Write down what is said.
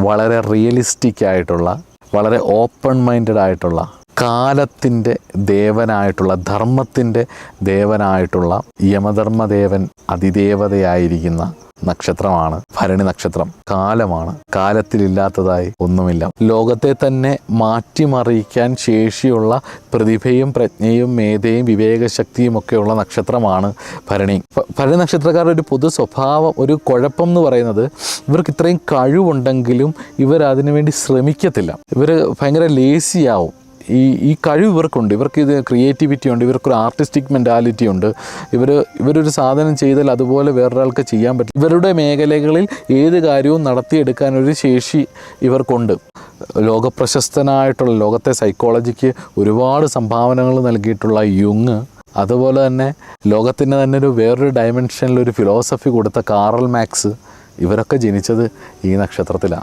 വളരെ റിയലിസ്റ്റിക് ആയിട്ടുള്ള, വളരെ ഓപ്പൺ മൈൻഡഡ് ആയിട്ടുള്ള, കാലത്തിൻ്റെ ദേവനായിട്ടുള്ള, ധർമ്മത്തിൻ്റെ ദേവനായിട്ടുള്ള യമധർമ്മദേവൻ അതിദേവതയായിരിക്കുന്ന നക്ഷത്രമാണ് ഭരണി നക്ഷത്രം. കാലമാണ്. കാലത്തിലില്ലാത്തതായി ഒന്നുമില്ല. ലോകത്തെ തന്നെ മാറ്റിമറിയിക്കാൻ ശേഷിയുള്ള പ്രതിഭയും പ്രജ്ഞയും മേധയും വിവേകശക്തിയും ഒക്കെയുള്ള നക്ഷത്രമാണ് ഭരണി. ഭരണി നക്ഷത്രക്കാരുടെ ഒരു പൊതു സ്വഭാവം, ഒരു കുഴപ്പം എന്ന് പറയുന്നത്, ഇവർക്ക് ഇത്രയും കഴിവുണ്ടെങ്കിലും ഇവർ അതിനുവേണ്ടി ശ്രമിക്കത്തില്ല. ഇവർ ഭയങ്കര ലേസിയാവും. ഈ കഴിവ് ഇവർക്കുണ്ട്, ഇവർക്ക് ഇത് ക്രിയേറ്റിവിറ്റി ഉണ്ട്, ഇവർക്കൊരു ആർട്ടിസ്റ്റിക് മെൻറ്റാലിറ്റി ഉണ്ട്. ഇവരൊരു സാധനം ചെയ്താൽ അതുപോലെ വേറൊരാൾക്ക് ചെയ്യാൻ പറ്റും. ഇവരുടെ മേഖലകളിൽ ഏത് കാര്യവും നടത്തിയെടുക്കാനൊരു ശേഷി ഇവർക്കുണ്ട്. ലോകപ്രശസ്തനായിട്ടുള്ള, ലോകത്തെ സൈക്കോളജിക്ക് ഒരുപാട് സംഭാവനകൾ നൽകിയിട്ടുള്ള യുങ്, അതുപോലെ തന്നെ ലോകത്തിന് തന്നെ വേറൊരു ഡയമെൻഷനിലൊരു ഫിലോസഫി കൊടുത്ത കാറൽ മാക്സ്, ഇവരൊക്കെ ജനിച്ചത് ഈ നക്ഷത്രത്തിലാണ്.